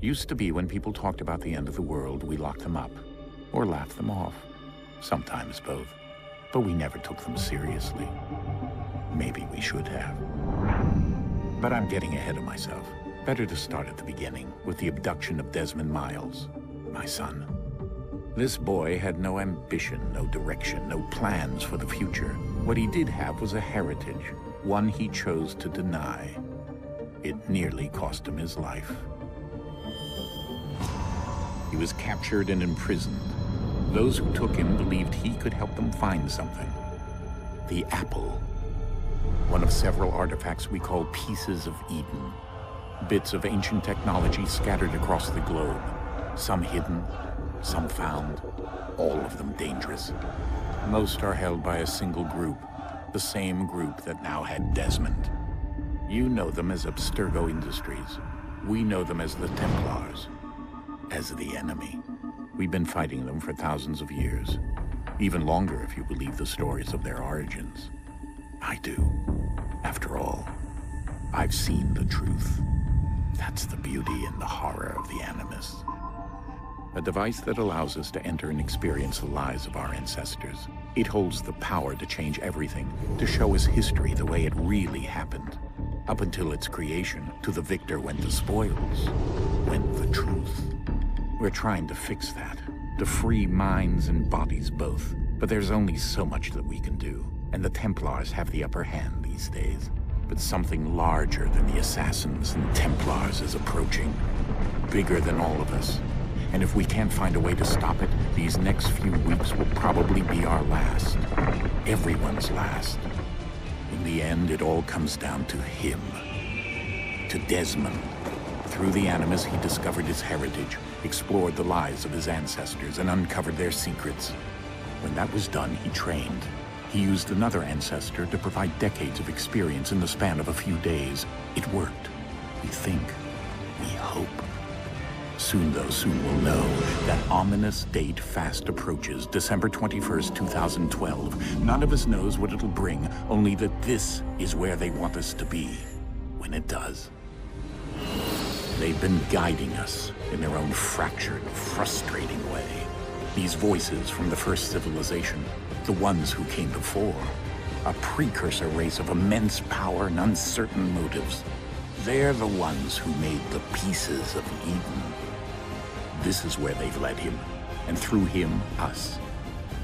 Used to be when people talked about the end of the world, we locked them up, or laughed them off. Sometimes both. But we never took them seriously. Maybe we should have. But I'm getting ahead of myself. Better to start at the beginning, with the abduction of Desmond Miles, my son. This boy had no ambition, no direction, no plans for the future. What he did have was a heritage, one he chose to deny. It nearly cost him his life. He was captured and imprisoned. Those who took him believed he could help them find something. The apple. One of several artifacts we call pieces of Eden. Bits of ancient technology scattered across the globe. Some hidden, some found, all of them dangerous. Most are held by a single group, the same group that now had Desmond. You know them as Abstergo Industries. We know them as the Templars, as the enemy. We've been fighting them for thousands of years, even longer if you believe the stories of their origins. I do. After all, I've seen the truth. That's the beauty and the horror of the Animus. A device that allows us to enter and experience the lives of our ancestors. It holds the power to change everything, to show us history the way it really happened. Up until its creation, to the victor went the spoils, went the truth. We're trying to fix that, to free minds and bodies both. But there's only so much that we can do, and the Templars have the upper hand these days. But something larger than the Assassins and Templars is approaching, bigger than all of us. And if we can't find a way to stop it, these next few weeks will probably be our last. Everyone's last. In the end, it all comes down to him. To Desmond. Through the Animus, he discovered his heritage, explored the lives of his ancestors, and uncovered their secrets. When that was done, he trained. He used another ancestor to provide decades of experience in the span of a few days. It worked. We think. We hope. Soon, though, soon we'll know. That ominous date fast approaches, December 21st, 2012. None of us knows what it'll bring, only that this is where they want us to be, when it does. They've been guiding us in their own fractured, frustrating way. These voices from the first civilization, the ones who came before, a precursor race of immense power and uncertain motives. They're the ones who made the pieces of Eden. This is where they've led him, and through him, us.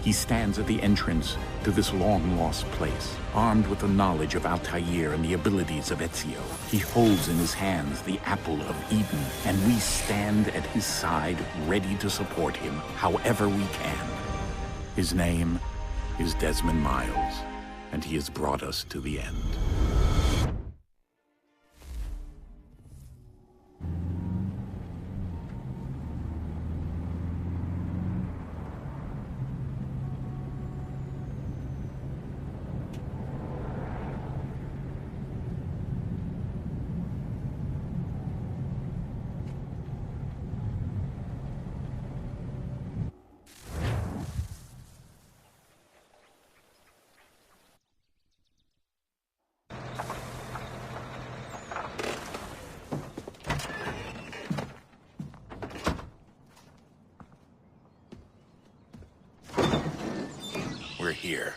He stands at the entrance to this long-lost place, armed with the knowledge of Altair and the abilities of Ezio. He holds in his hands the apple of Eden, and we stand at his side, ready to support him however we can. His name is Desmond Miles, and he has brought us to the end. We're here.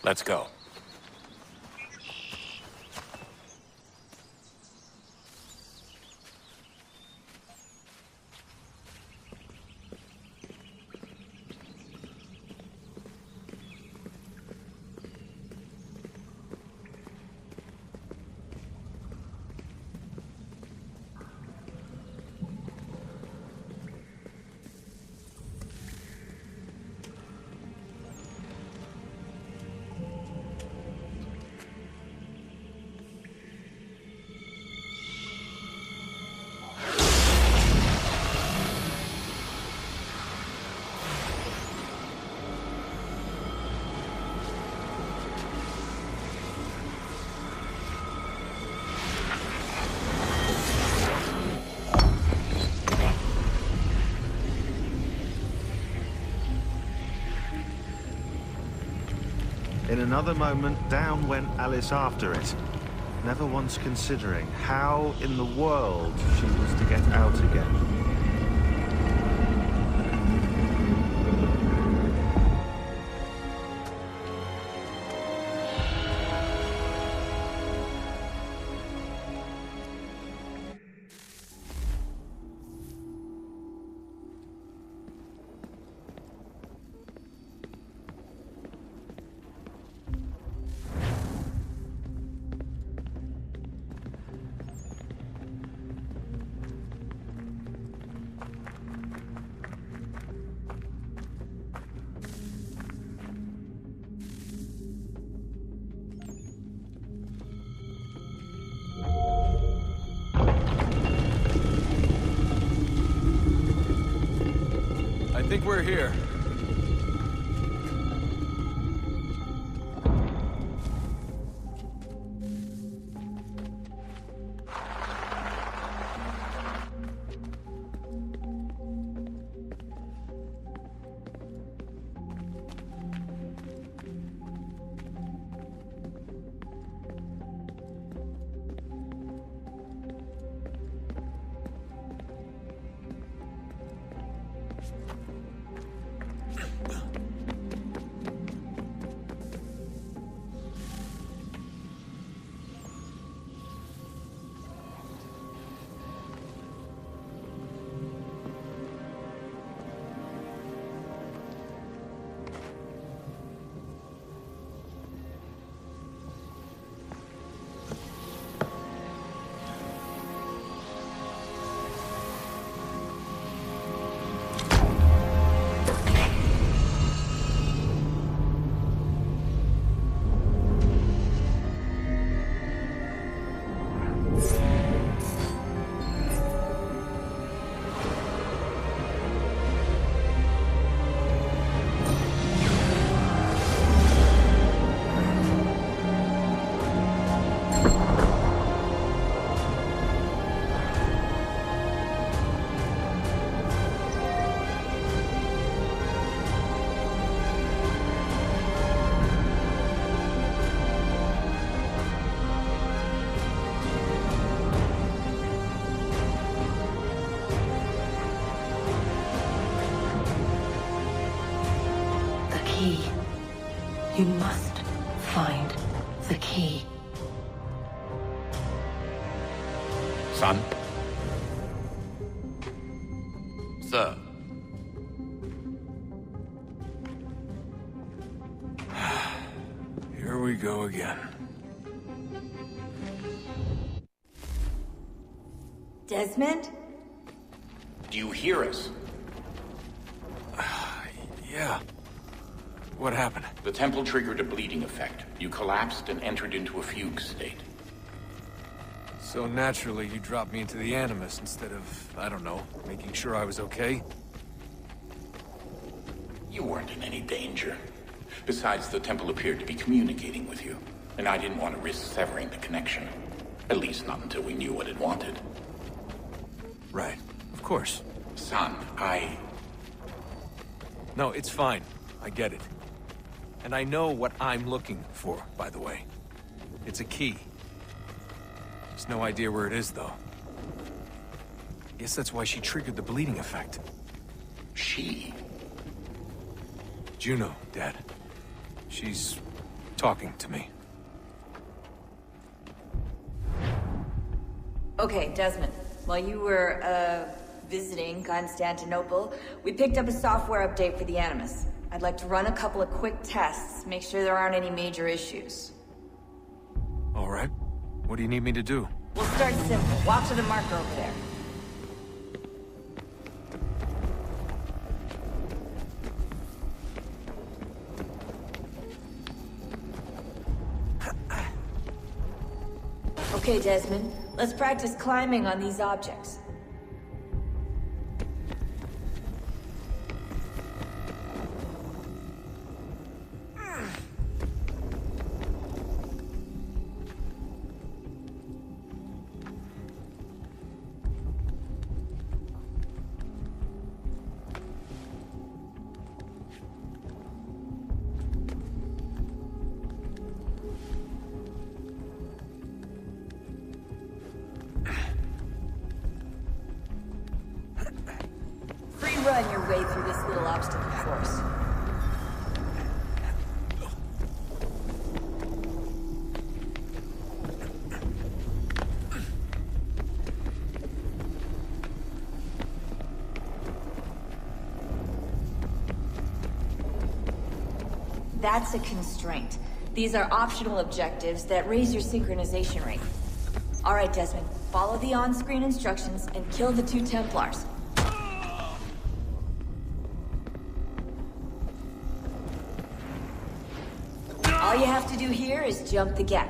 Let's go. In another moment, down went Alice after it, never once considering how in the world she was to get out again. I think we're here. You must find the key. Son? Sir. Here we go again. Desmond? Do you hear us? Yeah. What happened? The temple triggered a bleeding effect. You collapsed and entered into a fugue state. So naturally, you dropped me into the Animus instead of, I don't know, making sure I was okay? You weren't in any danger. Besides, the temple appeared to be communicating with you, and I didn't want to risk severing the connection. At least not until we knew what it wanted. Right. Of course. Son, No, it's fine. I get it. And I know what I'm looking for, by the way. It's a key. There's no idea where it is, though. Guess that's why she triggered the bleeding effect. She? Juno, Dad. She's talking to me. Okay, Desmond. While you were, visiting Constantinople, we picked up a software update for the Animus. I'd like to run a couple of quick tests, make sure there aren't any major issues. All right. What do you need me to do? We'll start simple. Walk to the marker over there. Okay, Desmond. Let's practice climbing on these objects. run your way through this little obstacle course. That's a constraint. These are optional objectives that raise your synchronization rate. All right, Desmond. Follow the on-screen instructions and kill the 2 Templars. All you have to do here is jump the gap.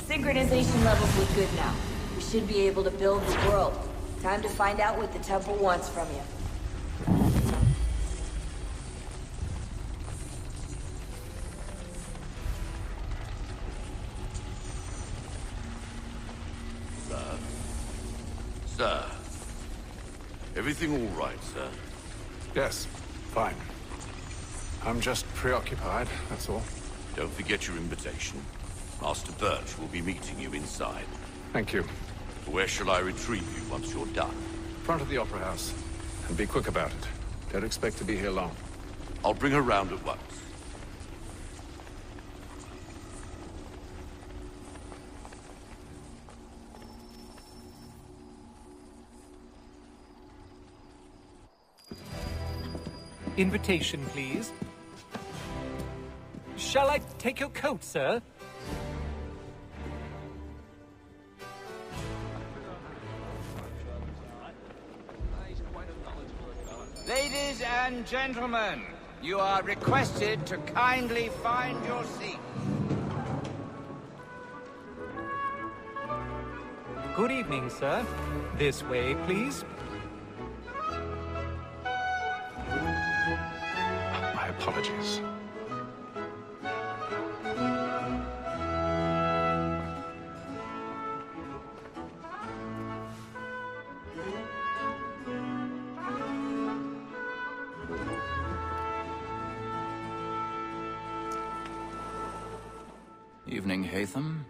Synchronization levels look good now. We should be able to build the world. Time to find out what the temple wants from you. Sir. Everything all right, sir? Yes, fine. I'm just preoccupied, that's all. Don't forget your invitation. Master Birch will be meeting you inside. Thank you. Where shall I retrieve you once you're done? Front of the Opera House. And be quick about it. Don't expect to be here long. I'll bring her round at once. Invitation, please. Shall I take your coat, sir? Ladies and gentlemen, you are requested to kindly find your seat. Good evening, sir. This way, please. My apologies. Evening, Hatham.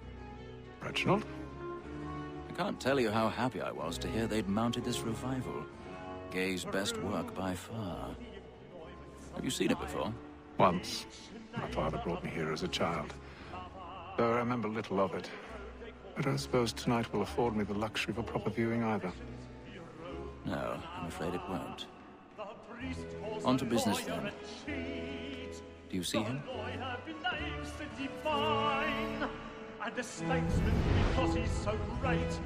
Reginald? I can't tell you how happy I was to hear they'd mounted this revival. Gay's best work by far. Have you seen it before? Once. My father brought me here as a child. Though I remember little of it. I don't suppose tonight will afford me the luxury of a proper viewing either. No, I'm afraid it won't. On to business then. Do you see him? And the statesman, because he's so great,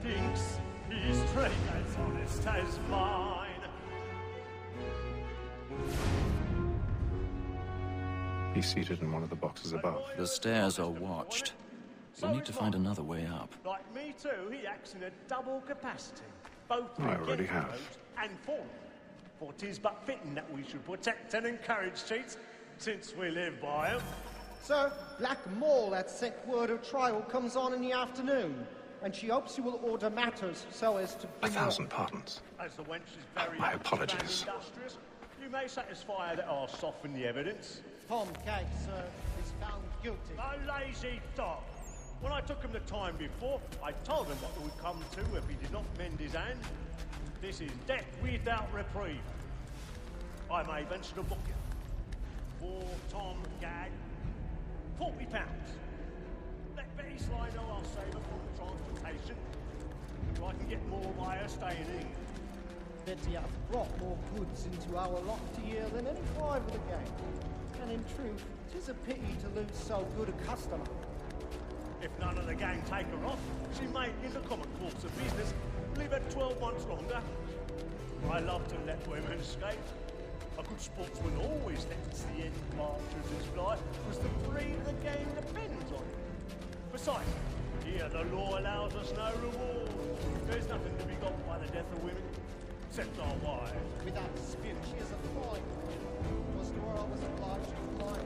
thinks his trade as honest as mine. He's seated in one of the boxes above. The stairs are watched. You'll need to find another way up. Like me too, he acts in a double capacity, both I already have. and for me. For 'tis but fitting that we should protect and encourage cheats, since we live by 'em. Sir, Black Mall at set word of trial comes on in the afternoon, and she hopes you will order matters so as to... 1,000 pardons. As the wench is very My apologies. industrious, you may satisfy her that I'll soften the evidence. Tom Gag, sir, is found guilty. A lazy dog. When I took him the time before, I told him what it would come to if he did not mend his hand. This is death without reprieve. I may venture to book you. For Tom Gag, £40. Let Betty Sly know I'll save her from the transportation, so I can get more by her staying in. Betty hath brought more goods into our lofty year than any pride of the gang. And in truth, 'tis a pity to lose so good a customer. If none of the gang take her off, she may, in the common course of business, leave her 12 months longer. I love to let women escape. A good sportsman always lets the end march of his life, was to free the game depends on it. Besides, here the law allows us no reward. There's nothing to be got by the death of women, except our wives. Without dispute, she is a fine woman. Was to her I was obliged to lie.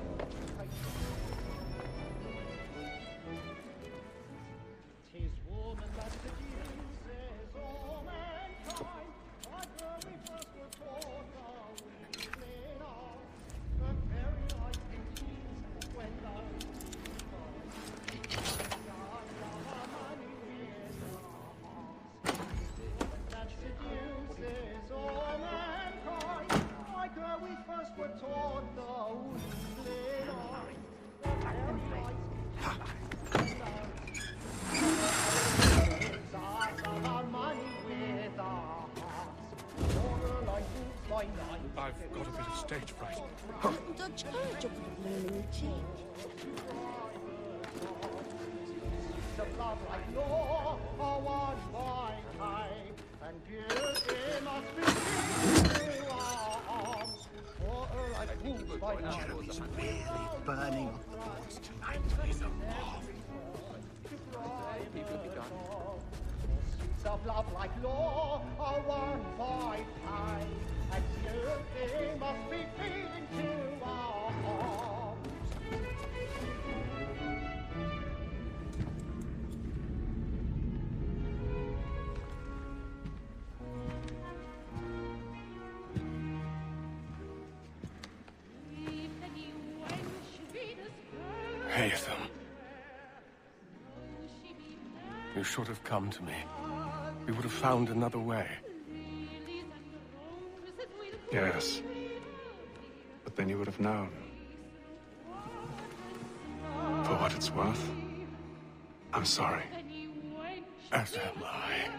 Tis woman that seduces all mankind. Like her we first were taught the weakling of the very light teens when those that seduces all mankind. Like her we first were taught the weakling of the very light I've got a bit of stage fright. The charge of the blooming change. The blood like law, a one by time, and beauty must be seen to our arms. For her like fools by night. Jeremy's really burning up the boards tonight with a mob. People be gone. Seats of love like law, a one by time, and beauty must be feeding to our arms. Haytham. You should have come to me. We would have found another way. Yes. But then you would have known. For what it's worth, I'm sorry. As am I.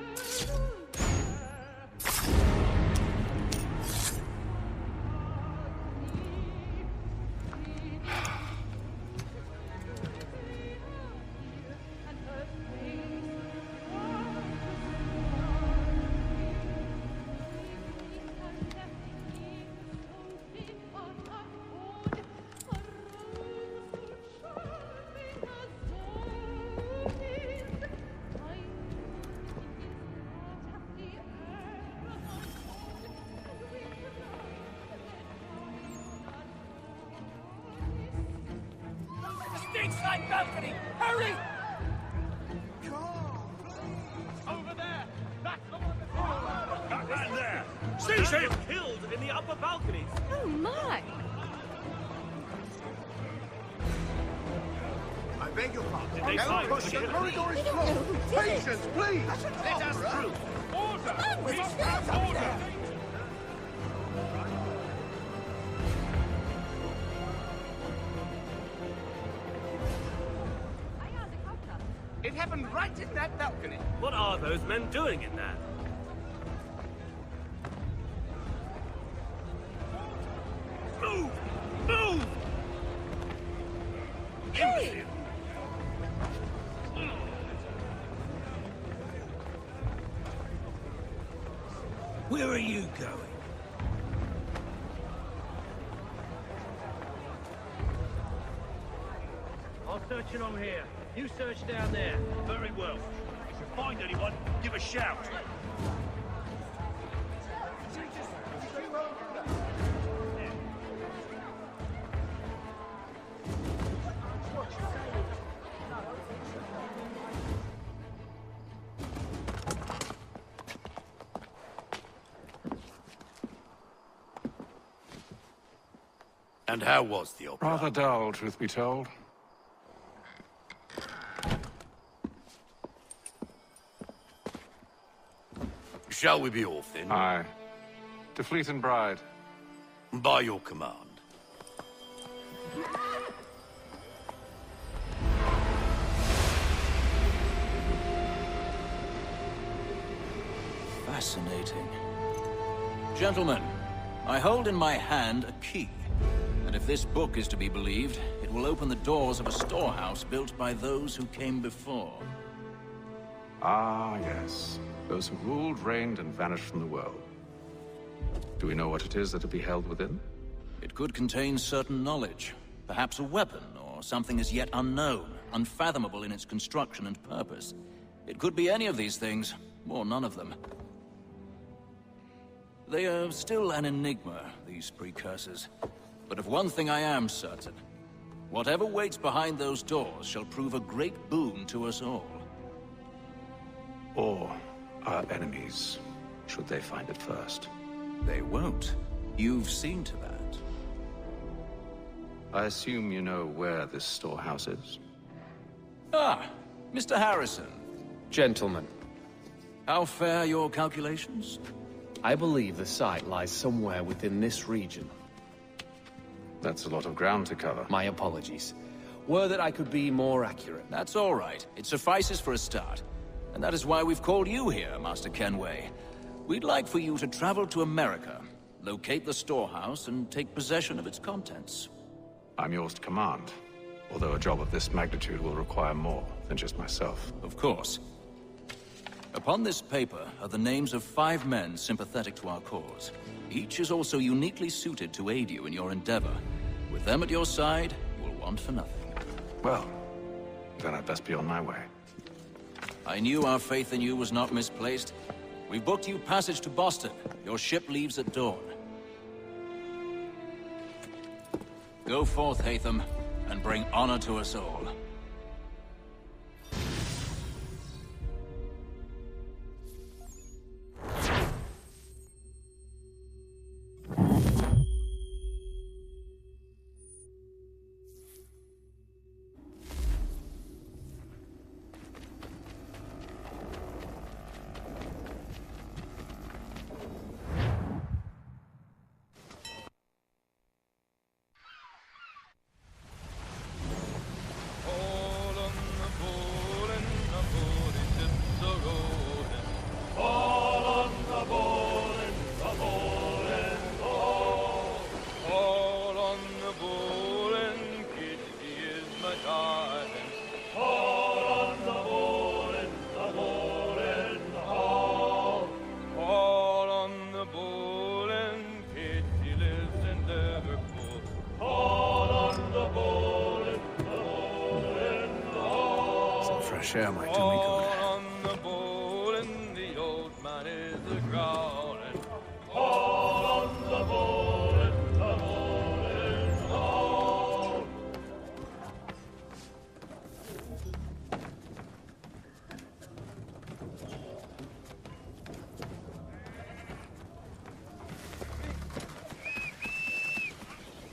Side balcony! Hurry! Over there! That's the one that's... That man there! Seize him! Killed in the upper balconies! Oh my! I beg your pardon. Did they find Push the corridor is closed. Patience, please! Let us through! Order! We must have order! It happened right in that balcony. What are those men doing in there? Move! Move! Hey! Where are you going? I'll search along here. You search down there. Very well. If you find anyone, give a shout. And how was the opera? Rather dull, truth be told. Shall we be off then? Aye. To Fleet and Bride. By your command. Fascinating. Gentlemen, I hold in my hand a key. And if this book is to be believed, it will open the doors of a storehouse built by those who came before. Ah, yes. Those who ruled, reigned, and vanished from the world. Do we know what it is that will be held within? It could contain certain knowledge. Perhaps a weapon, or or something as yet unknown, unfathomable in its construction and purpose. It could be any of these things, or none of them. They are still an enigma, these precursors. But of one thing I am certain. Whatever waits behind those doors shall prove a great boon to us all. Or our enemies, should they find it first. They won't. You've seen to that. I assume you know where this storehouse is? Ah, Mr. Harrison. Gentlemen. How fare your calculations? I believe the site lies somewhere within this region. That's a lot of ground to cover. My apologies. Were that I could be more accurate. That's all right. It suffices for a start. And that is why we've called you here, Master Kenway. We'd like for you to travel to America, locate the storehouse, and take possession of its contents. I'm yours to command, although a job of this magnitude will require more than just myself. Of course. Upon this paper are the names of 5 men sympathetic to our cause. Each is also uniquely suited to aid you in your endeavor. With them at your side, you will want for nothing. Well, then I'd best be on my way. I knew our faith in you was not misplaced. We've booked you passage to Boston. Your ship leaves at dawn. Go forth, Hatham, and bring honor to us all. Share my tummy good. On the bowl and the old man is a-growling. All on the bowl and the bowl is all.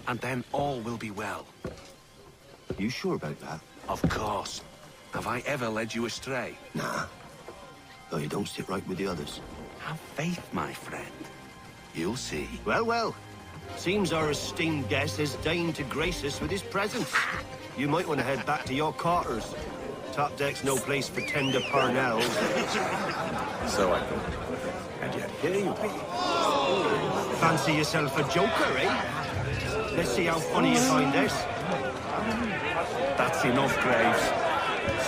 And then all will be well. You sure about that? Of course. Have I ever led you astray? Nah. Though you don't sit right with the others. Have faith, my friend. You'll see. Well, well. Seems our esteemed guest has deigned to grace us with his presence. You might want to head back to your quarters. Top deck's no place for tender parnells. So I thought. And yet here you be. Fancy yourself a joker, eh? Let's see how funny you find this. That's enough, Graves.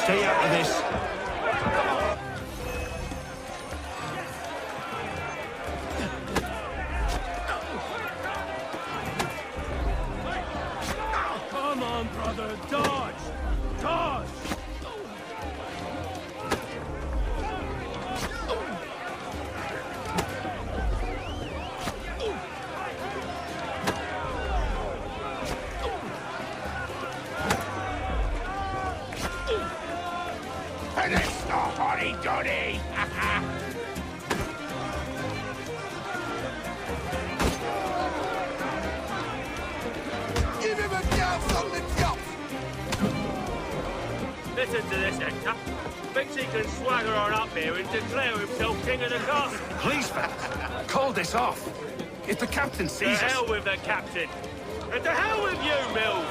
Stay out of this. Come on, brother, dodge! Dodge! Johnny! Give him a joust on the top! Listen to this, Hector. Thinks he can swagger on up here and declare himself king of the castle. Please, fellas, call this off. If the captain sees us... To hell with the captain. And to hell with you, Mills.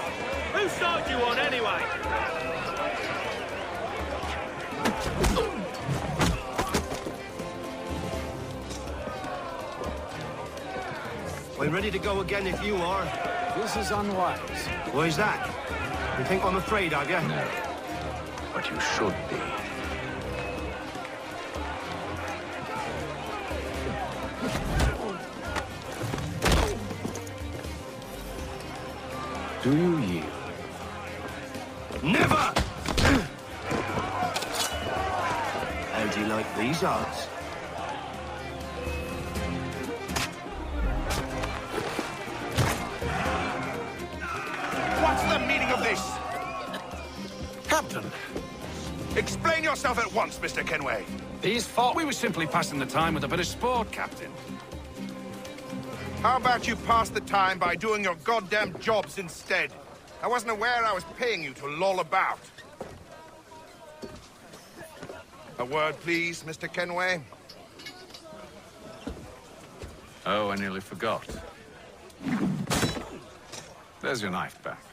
Who started you on anyway? I'm ready to go again if you are. This is unwise. Why is that? You think I'm afraid of you? No. But you should be. Do you yield? Never! How do you like these odds? What's the meaning of this? Captain, Explain yourself at once, Mr. Kenway. these fought. We were simply passing the time with a bit of sport, Captain. How about you pass the time by doing your goddamn jobs instead? I wasn't aware I was paying you to loll about. A word, please, Mr. Kenway. Oh, I nearly forgot. There's your knife back.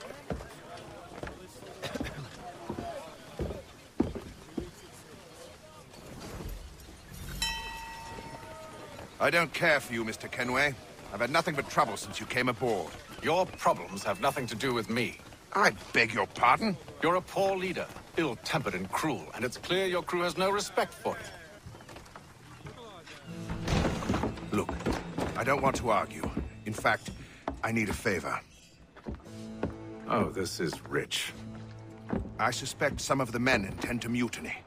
I don't care for you, Mr. Kenway. I've had nothing but trouble since you came aboard. Your problems have nothing to do with me. I beg your pardon? You're a poor leader, ill-tempered and cruel, and it's clear your crew has no respect for you. Look, I don't want to argue. In fact, I need a favor. Oh, this is rich. I suspect some of the men intend to mutiny.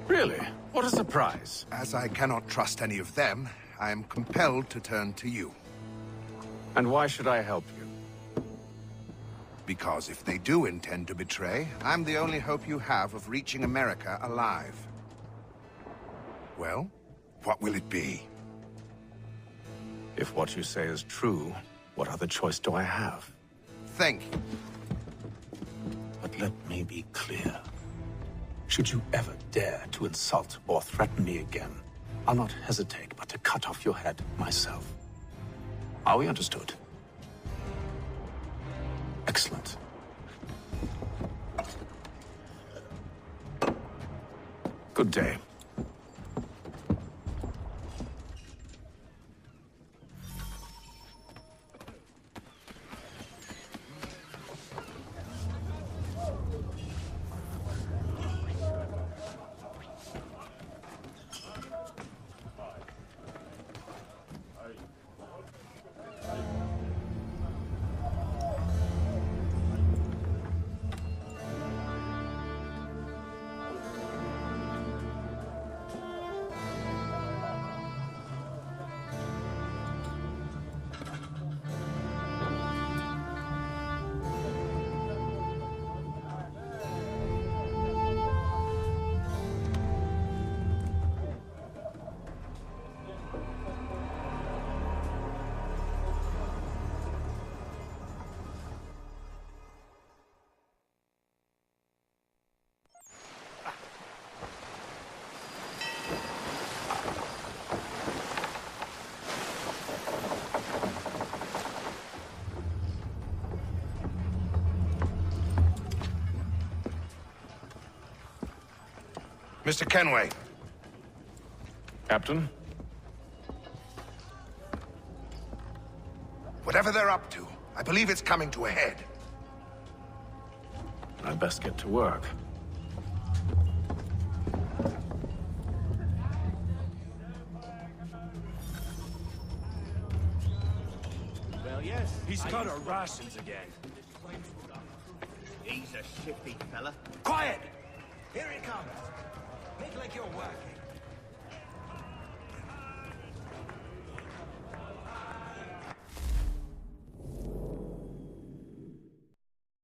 Really? What a surprise. As I cannot trust any of them, I am compelled to turn to you. And why should I help you? Because if they do intend to betray, I'm the only hope you have of reaching America alive. Well, what will it be? If what you say is true, what other choice do I have? Thank you. But let me be clear. Should you ever dare to insult or threaten me again, I'll not hesitate but to cut off your head myself. Are we understood? Excellent. Good day. Mr. Kenway. Captain? Whatever they're up to, I believe it's coming to a head. I'd best get to work. Well, yes. He's got our rations again. He's a shifty fella. Quiet! Here he comes. Make like you're working.